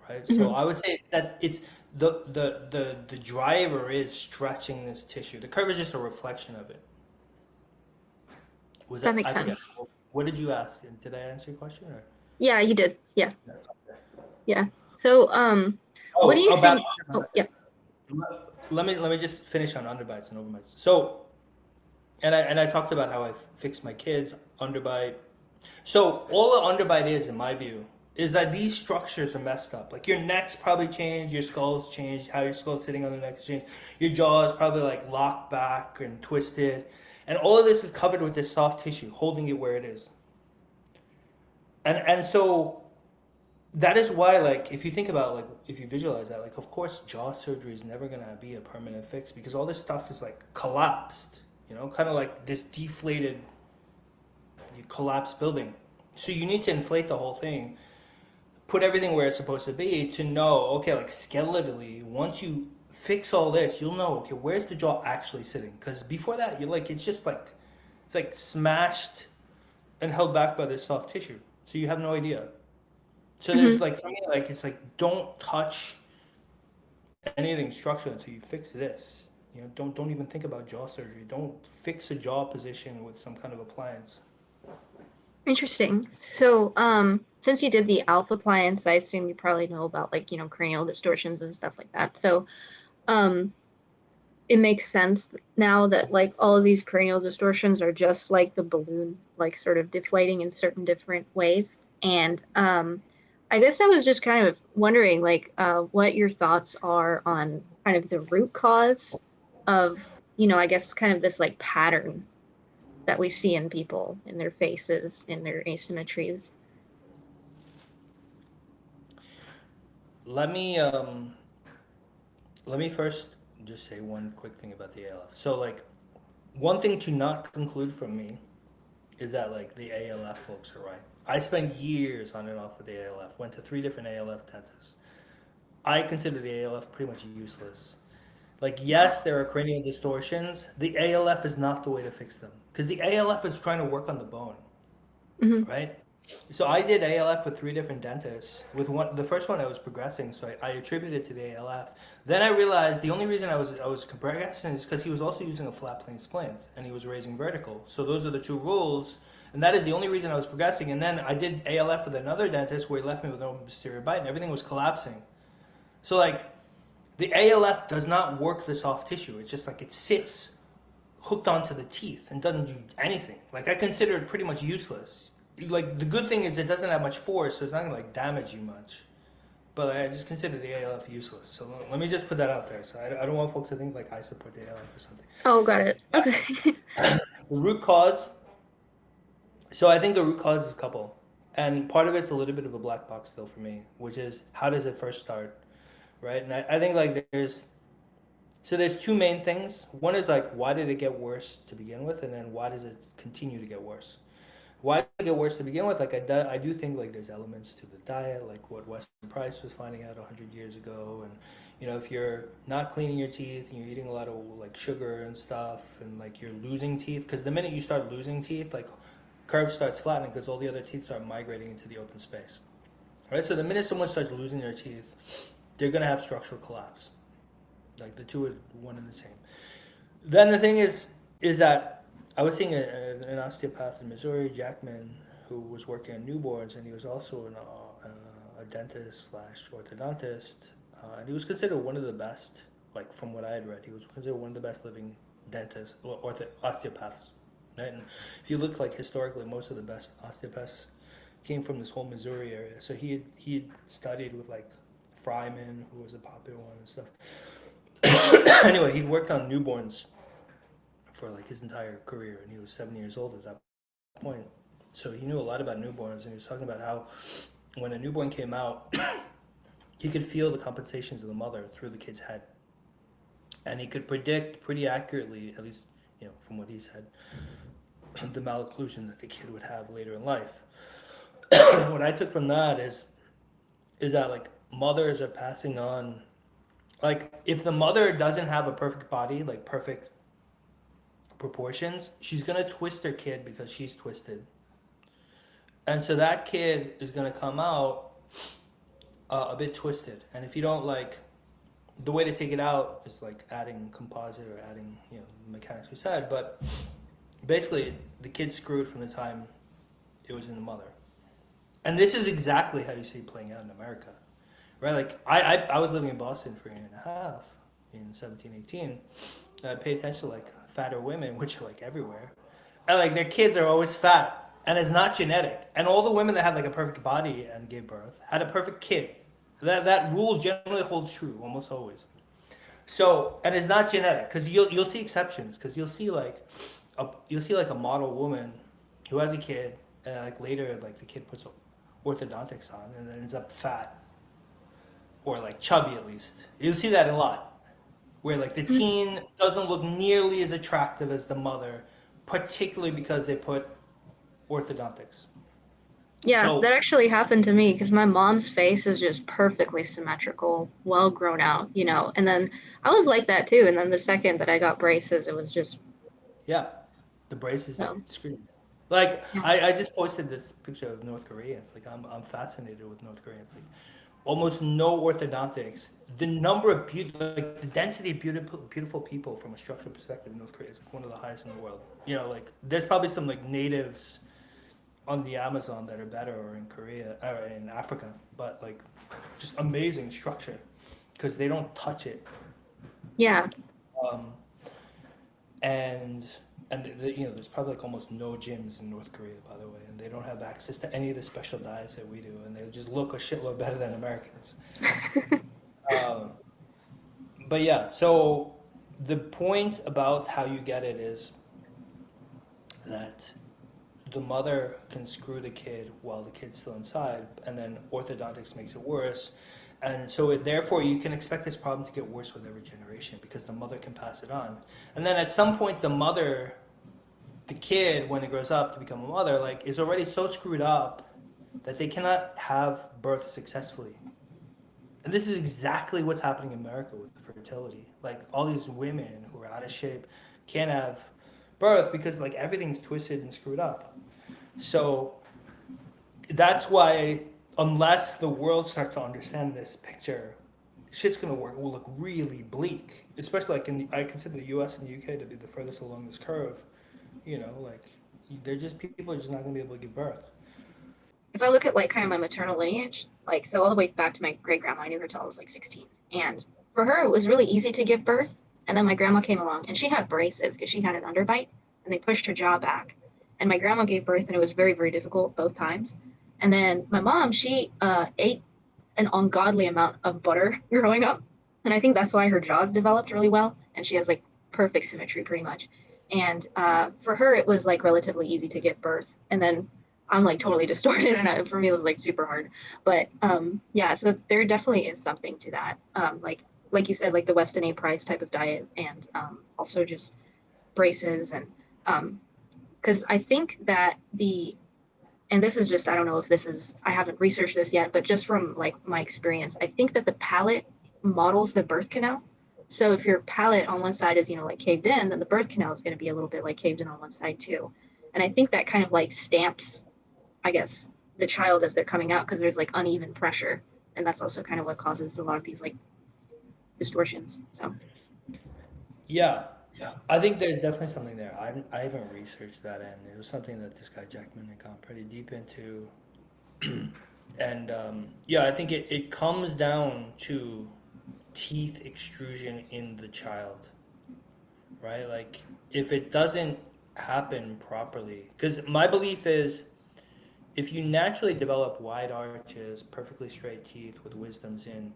S1: right? So
S2: Hmm.
S1: I would say that it's the driver is stretching this tissue. The curve is just a reflection of it. Was
S2: That
S1: that,
S2: makes
S1: I forget.
S2: sense.
S1: What did you ask? Did I answer your question or?
S2: Yeah, you did. Yeah.
S1: No.
S2: Yeah. So, what do
S1: Oh,
S2: you
S1: about
S2: think? Oh, yeah.
S1: let me just finish on underbites and overbites. So, and I talked about how I fixed my kids underbite. So all an underbite is, in my view, is that these structures are messed up. Like your neck's probably changed, your skull's changed, how your skull's sitting on the neck is changed. Your jaw is probably like locked back and twisted, and all of this is covered with this soft tissue, holding it where it is. And so that is why, like, if you think about, like, if you visualize that, like, of course jaw surgery is never gonna be a permanent fix because all this stuff is like collapsed, kind of like this deflated, collapsed building. So you need to inflate the whole thing, put everything where it's supposed to be to know, okay, like skeletally, once you fix all this, you'll know, okay, where's the jaw actually sitting? Because before that, you're like, it's like smashed and held back by this soft tissue. So you have no idea. So there's
S2: Hmm.
S1: like, for me, like, it's like, don't touch anything structural until you fix this. Don't even think about jaw surgery. Don't fix a jaw position with some kind of appliance.
S2: Interesting. So, since you did the alpha appliance, I assume you probably know about like, cranial distortions and stuff like that. So, um, it makes sense now that like all of these cranial distortions are just like the balloon, like sort of deflating in certain different ways. And I guess I was just kind of wondering like what your thoughts are on kind of the root cause of, I guess kind of this like pattern that we see in people, in their faces, in their asymmetries.
S1: Let me let me first just say one quick thing about the ALF. So like one thing to not conclude from me is that like the ALF folks are right. I spent years on and off with the ALF. Went to 3 different ALF dentists. I consider the ALF pretty much useless. Like, yes, there are cranial distortions. The ALF is not the way to fix them because the ALF is trying to work on the bone,
S2: Hmm.
S1: right? So I did ALF with 3 different dentists. With one, the first one I was progressing, so I attributed it to the ALF. Then I realized the only reason I was progressing is because he was also using a flat plane splint and he was raising vertical. So those are the 2 rules, and that is the only reason I was progressing. And then I did ALF with another dentist where he left me with no posterior bite and everything was collapsing. So like the ALF does not work the soft tissue. It's just like it sits hooked onto the teeth and doesn't do anything. Like I consider it pretty much useless. Like the good thing is it doesn't have much force, so it's not gonna like damage you much. But like, I just consider the ALF useless. So let me just put that out there. So I don't want folks to think like I support the ALF or something.
S2: Oh, got it. Okay.
S1: The root cause. So I think the root cause is a couple, and part of it's a little bit of a black box still for me, which is how does it first start, right? And I think like there's 2 main things. One is like why did it get worse to begin with, and then why does it continue to get worse? Why did it get worse to begin with? Like I do think like there's elements to the diet, like what Weston Price was finding out 100 years ago, and if you're not cleaning your teeth and you're eating a lot of like sugar and stuff, and like you're losing teeth, because the minute you start losing teeth, like curve starts flattening because all the other teeth start migrating into the open space, right? So the minute someone starts losing their teeth, they're gonna have structural collapse. Like the two are one and the same. Then the thing is that I was seeing an osteopath in Missouri, Jackman, who was working on newborns, and he was also a dentist slash orthodontist, and he was considered one of the best. Like from what I had read, he was considered one of the best living dentists or osteopaths. Right? And if you look like historically, most of the best osteopaths came from this whole Missouri area. So he had studied with like Fryman, who was a popular one and stuff. Anyway, he worked on newborns for like his entire career, and he was 7 years old at that point. So he knew a lot about newborns, and he was talking about how when a newborn came out, he could feel the compensations of the mother through the kid's head, and he could predict pretty accurately, at least from what he said, the malocclusion that the kid would have later in life. What I took from that is that like mothers are passing on, like if the mother doesn't have a perfect body, like perfect proportions, she's gonna twist her kid because she's twisted, and so that kid is gonna come out a bit twisted. And if you don't like, the way to take it out is like adding composite or adding mechanics we said, but basically the kid's screwed from the time it was in the mother. And this is exactly how you see it playing out in America, right? Like I was living in Boston for a year and a half in 1718. I paid attention to like fatter women, which are like everywhere, and like their kids are always fat, and it's not genetic. And all the women that had like a perfect body and gave birth had a perfect kid. That rule generally holds true almost always. So, and it's not genetic, because you'll see exceptions, because you'll see like a model woman who has a kid, and like later like the kid puts orthodontics on and then ends up fat or like chubby at least. You'll see that a lot, where like the teen doesn't look nearly as attractive as the mother, particularly because they put orthodontics.
S2: Yeah,
S1: So
S2: that actually happened to me because my mom's face is just perfectly symmetrical, well grown out. And then I was like that too. And then the second that I got braces, it was just
S1: yeah, the braces
S2: so.
S1: scream. Like
S2: Yeah.
S1: I just posted this picture of North Koreans. Like I'm fascinated with North Koreans. Like almost no orthodontics. The number of like the density of beautiful people from a structural perspective in North Korea is like one of the highest in the world. Like there's probably some like natives on the Amazon that are better, or in Korea or in Africa, but like just amazing structure because they don't touch it.
S2: Yeah.
S1: Um, and there's probably like almost no gyms in North Korea, by the way, and they don't have access to any of the special diets that we do, and they just look a shitload better than Americans. um, but yeah, so the point about how you get it is that the mother can screw the kid while the kid's still inside, and then orthodontics makes it worse. And so therefore you can expect this problem to get worse with every generation because the mother can pass it on. And then at some point the kid, when it grows up to become a mother, like is already so screwed up that they cannot have birth successfully. And this is exactly what's happening in America with fertility. Like all these women who are out of shape can't have birth because like everything's twisted and screwed up. So that's why unless the world starts to understand this picture, shit's gonna work will look really bleak. Especially like I consider the US and the UK to be the furthest along this curve. Like they're just people are just not gonna be able to give birth.
S2: If I look at like kind of my maternal lineage, like so all the way back to my great grandma, I knew her till I was like 16. And for her, it was really easy to give birth. And then my grandma came along and she had braces because she had an underbite and they pushed her jaw back. And my grandma gave birth and it was very, very difficult both times. And then my mom, she ate an ungodly amount of butter growing up. And I think that's why her jaws developed really well. And she has like perfect symmetry pretty much. And for her, it was like relatively easy to give birth. And then I'm like totally distorted, and for me, it was like super hard. But yeah, so there definitely is something to that. Like you said, like the Weston A. Price type of diet, and also just braces, and because I think that and this is just I don't know if this is I haven't researched this yet, but just from like my experience, I think that the palate models the birth canal. So if your palate on one side is like caved in, then the birth canal is going to be a little bit like caved in on one side too. And I think that kind of like stamps, I guess, the child as they're coming out because there's like uneven pressure, and that's also kind of what causes a lot of these like distortions. So
S1: Yeah, I think there's definitely something there. I haven't researched that, and it was something that this guy Jackman had gone pretty deep into. And yeah, I think it comes down to teeth extrusion in the child, right? Like if it doesn't happen properly, because my belief is if you naturally develop wide arches, perfectly straight teeth with wisdoms in,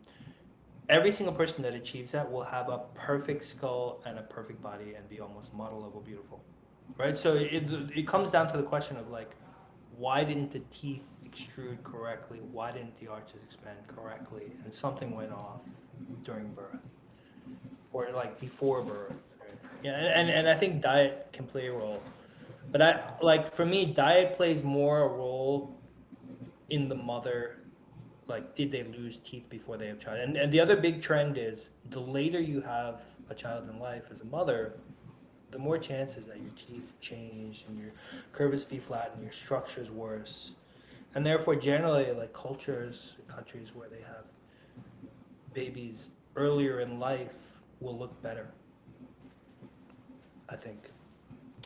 S1: every single person that achieves that will have a perfect skull and a perfect body and be almost model level beautiful, right? So it comes down to the question of like, why didn't the teeth extrude correctly? Why didn't the arches expand correctly? And something went off during birth or like before birth. Right? Yeah, and I think diet can play a role. But for me, diet plays more a role in the mother, like did they lose teeth before they have child? And the other big trend is the later you have a child in life as a mother, the more chances that your teeth change and your curvature be flat and your structure is worse. And therefore, generally, like countries where they have babies earlier in life will look better, I think.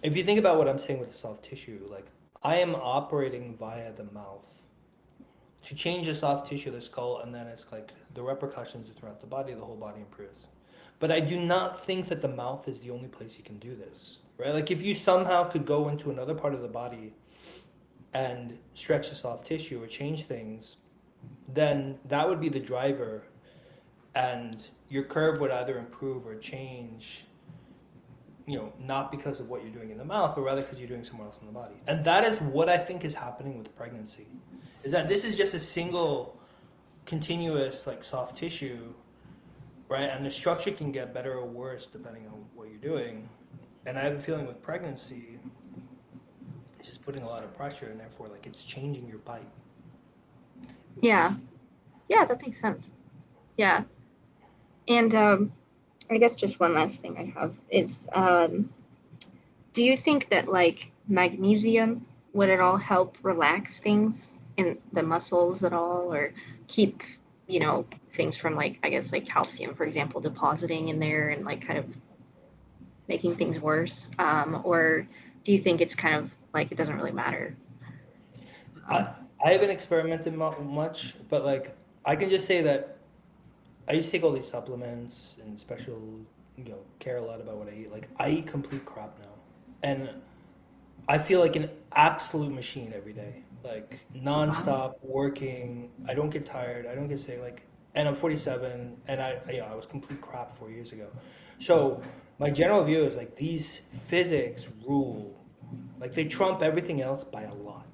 S1: If you think about what I'm saying with the soft tissue, like I am operating via the mouth to change the soft tissue of the skull, and then it's like the repercussions throughout the body, the whole body improves. But I do not think that the mouth is the only place you can do this, right? Like if you somehow could go into another part of the body and stretch the soft tissue or change things, then that would be the driver, and your curve would either improve or change, not because of what you're doing in the mouth, but rather because you're doing somewhere else in the body. And that is what I think is happening with pregnancy, is that this is just a single continuous like soft tissue, right? And the structure can get better or worse depending on what you're doing. And I have a feeling with pregnancy, it's just putting a lot of pressure, and therefore like it's changing your bite.
S2: yeah, yeah, that makes sense. Yeah, and I guess just one last thing I have is, do you think that like magnesium would at all help relax things in the muscles at all, or keep things from like I guess like calcium, for example, depositing in there and like kind of making things worse? Or do you think it's kind of like it doesn't really matter?
S1: I
S2: Um,
S1: I haven't experimented much, but like I can just say that I used to take all these supplements and special, care a lot about what I eat. Like I eat complete crap now, and I feel like an absolute machine every day, like
S2: wow.
S1: nonstop working. I don't get tired. I don't get sick. Like, and I'm 47, and I was complete crap 4 years ago. So my general view is like these physics rule, Like they trump everything else by a lot,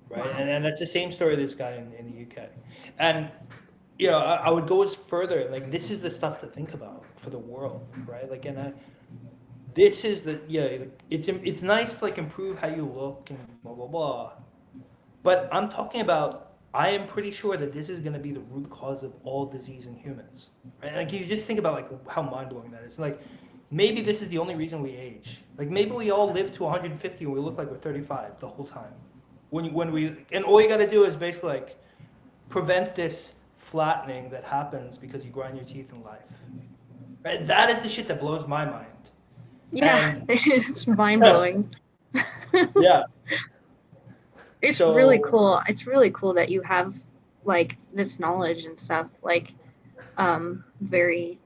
S1: right?
S2: Wow.
S1: And that's the same story of this guy in the UK. And I would go as further. Like this is the stuff to think about for the world, right? Like, this is the like, it's nice to like improve how you look and blah blah blah. But I'm talking about. I am pretty sure that this is going to be the root cause of all disease in humans. Right? Like you just think about like how mind blowing that is. Like maybe this is the only reason we age. Like maybe we all live to 150 and we look like we're 35 the whole time. And all you got to do is basically like prevent this flattening that happens because you grind your teeth in life. Right? That is the shit that blows my mind.
S2: Yeah,
S1: And
S2: it is mind blowing.
S1: yeah,
S2: It's really
S1: so
S2: cool. It's really cool that you have like this knowledge and stuff. Like, very.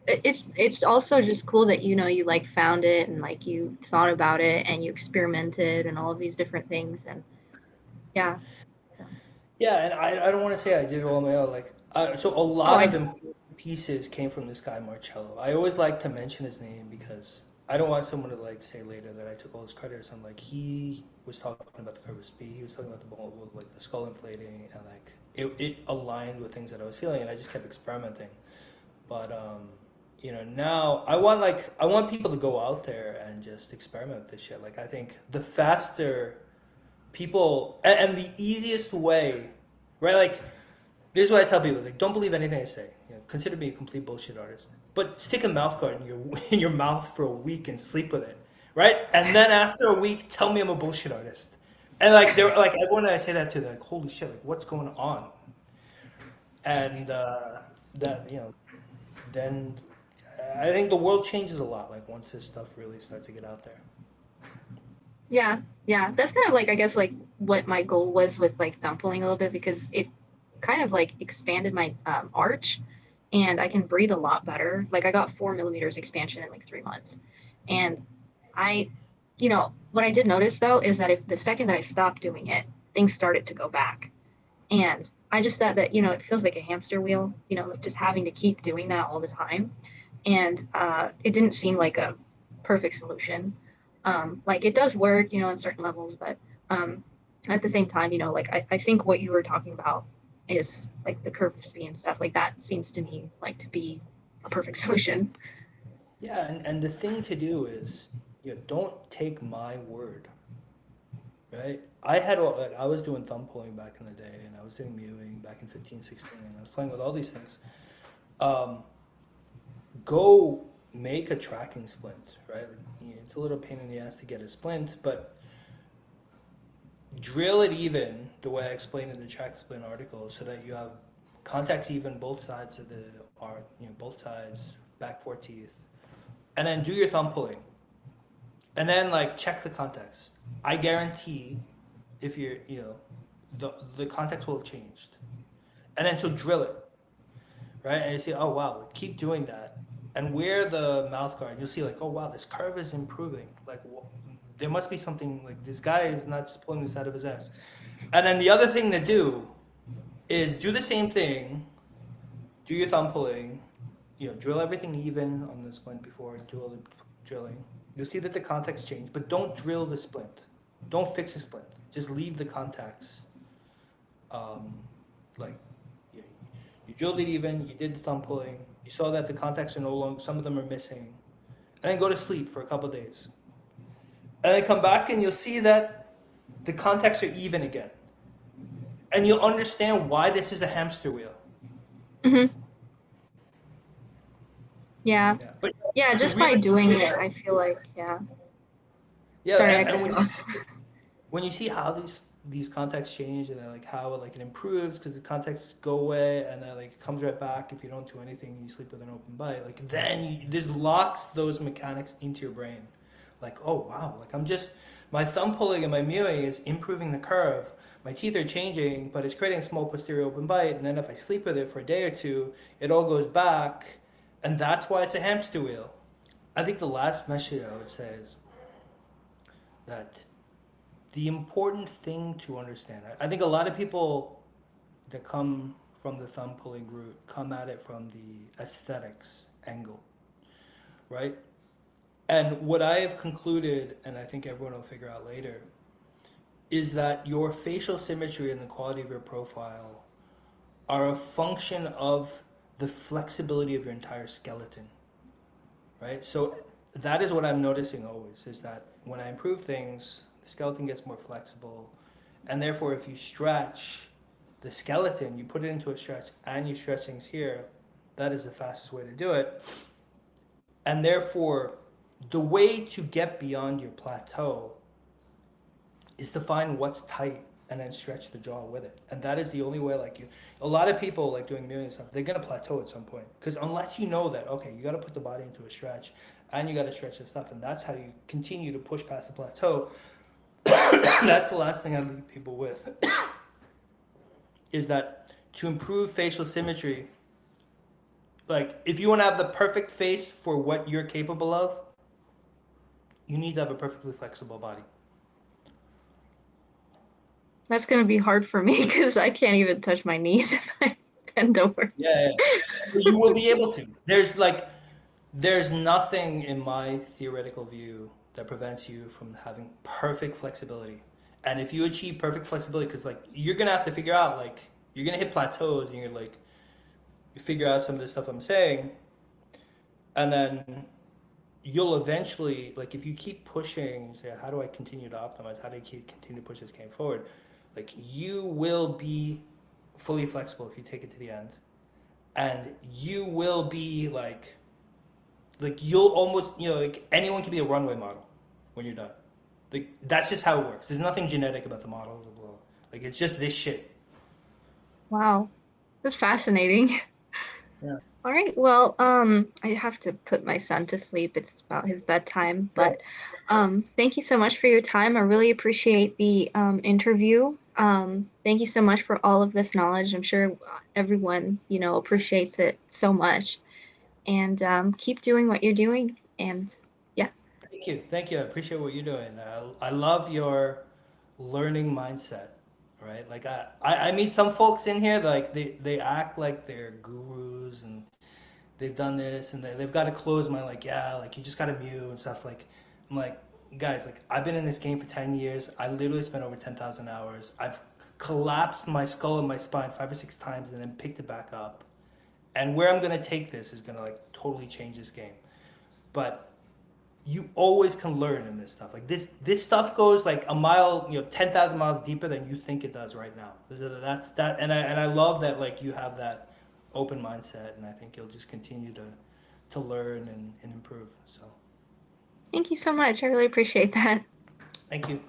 S2: It's also just cool that you like found it and like you thought about it and you experimented and all of these different things and yeah. So.
S1: yeah, and I don't want to say I did it all on my own. Like, so a
S2: Oh,
S1: lot
S2: I
S1: of
S2: know.
S1: important pieces came from this guy Marcello. I always like to mention his name because I don't want someone to like say later that I took all his credit or something. Like he was talking about the curve of speed. He was talking about the ball with like the skull inflating, and like it aligned with things that I was feeling, and I just kept experimenting. But now I want people to go out there and just experiment with this shit. Like I think the faster people and the easiest way, right? Like this is what I tell people: is like don't believe anything I say. Consider me a complete bullshit artist, but stick a mouth guard in your in your mouth for a week and sleep with it, right? And then after a week, tell me I'm a bullshit artist. And like they're like everyone that I say that to, they're like, holy shit, like what's going on? And that then I think the world changes a lot. Like once this stuff really starts to get out there.
S2: Yeah, yeah. That's kind of like I guess like what my goal was with like thumb pulling a little bit because it kind of like expanded my arch and I can breathe a lot better. Like I got 4 millimeters expansion in like 3 months. And I, what I did notice though is that if the second that I stopped doing it, things started to go back. And I just thought that, it feels like a hamster wheel, like just having to keep doing that all the time. And it didn't seem like a perfect solution. Like it does work, on certain levels, but at the same time, like I think what you were talking about is like the curve speed and stuff like that seems to me like to be a perfect solution.
S1: Yeah, and the thing to do is, don't take my word, right? Like, I was doing thumb pulling back in the day, and I was doing mewing back in 15, 16, and I was playing with all these things. Um, Go make a tracking splint, right? Like, it's a little pain in the ass to get a splint, but drill it even the way I explained in the track splint article, so that you have contacts even both sides of the art, both sides, back four teeth, and then do your thumb pulling, and then like check the context. I guarantee, if you're, the context will have changed, and then so drill it, right? And you see, oh wow, like, keep doing that, and wear the mouth guard. You'll see like, oh wow, this curve is improving. Like, there must be something. Like this guy is not just pulling this out of his ass. And then the other thing to do is do the same thing. Do your thumb pulling. Drill everything even on the splint before you do all the drilling. You'll see that the contacts change, but don't drill the splint. Don't fix the splint. Just leave the contacts. Um, like you, you drilled it even. You did the thumb pulling. You saw that the contacts are no longer. Some of them are missing. And then go to sleep for a couple of days. And then come back and you'll see that the contacts are even again. And you'll understand why this is a hamster wheel.
S2: Hmm. Yeah,
S1: Yeah, but
S2: yeah.
S1: to
S2: Just by
S1: really,
S2: doing it, I feel like yeah.
S1: yeah,
S2: Sorry, I
S1: and
S2: cut you off.
S1: when you see how these contacts change and then like how it improves because the contacts go away and then like it comes right back if you don't do anything, you sleep with an open bite, like then this locks those mechanics into your brain, like, oh wow, like my thumb pulling and my mewing is improving the curve, my teeth are changing but it's creating a small posterior open bite, and then if I sleep with it for a day or two, it all goes back, and that's why it's a hamster wheel. I think the last message I would say is that the important thing to understand, I think a lot of people that come from the thumb pulling route come at it from the aesthetics angle, right? And what I have concluded, and I think everyone will figure out later, is that your facial symmetry and the quality of your profile are a function of the flexibility of your entire skeleton, right? So that is what I'm noticing always, is that when I improve things, the skeleton gets more flexible. And therefore, if you stretch the skeleton, you put it into a stretch and you stretch things here, that is the fastest way to do it. And therefore, the way to get beyond your plateau is to find what's tight and then stretch the jaw with it. And that is the only way. Like, a lot of people like doing million stuff, they're gonna plateau at some point, because unless you know that, okay, you got to put the body into a stretch and you got to stretch the stuff, and that's how you continue to push past the plateau. That's the last thing I leave people with, is that to improve facial symmetry, like if you want to have the perfect face for what you're capable of, you need to have a perfectly flexible body.
S2: That's gonna be hard for me because I can't even touch my knees if I bend over.
S1: Yeah, you will be able to. There's nothing in my theoretical view that prevents you from having perfect flexibility. And if you achieve perfect flexibility, because like you're gonna have to figure out, like you're gonna hit plateaus, and you're like, you figure out some of the stuff I'm saying, and then you'll eventually, like if you keep pushing, say, how do I continue to optimize? How do I continue to push this game forward? Like you will be fully flexible if you take it to the end, and you will be like you'll almost, like anyone can be a runway model when you're done. Like that's just how it works. There's nothing genetic about the model. Like it's just this shit.
S2: Wow, that's fascinating.
S1: Yeah.
S2: All right, well, I have to put my son to sleep. It's about his bedtime, but thank you so much for your time. I really appreciate the interview. Thank you so much for all of this knowledge. I'm sure everyone, appreciates it so much. And keep doing what you're doing. And yeah,
S1: Thank you. Thank you. I appreciate what you're doing. I love your learning mindset, right? Like I meet some folks in here, like they act like they're gurus and they've done this and they've got a closed mind, like, yeah, like you just got to mute and stuff. Like, I'm like, guys, like I've been in this game for 10 years. I literally spent over 10,000 hours. I've collapsed my skull and my spine 5 or 6 times and then picked it back up. And where I'm going to take this is going to like totally change this game. But you always can learn in this stuff. Like this stuff goes like a mile, 10,000 miles deeper than you think it does right now. That's that, and I love that like you have that open mindset, and I think you'll just continue to learn and improve. So
S2: thank you so much. I really appreciate that.
S1: thank you.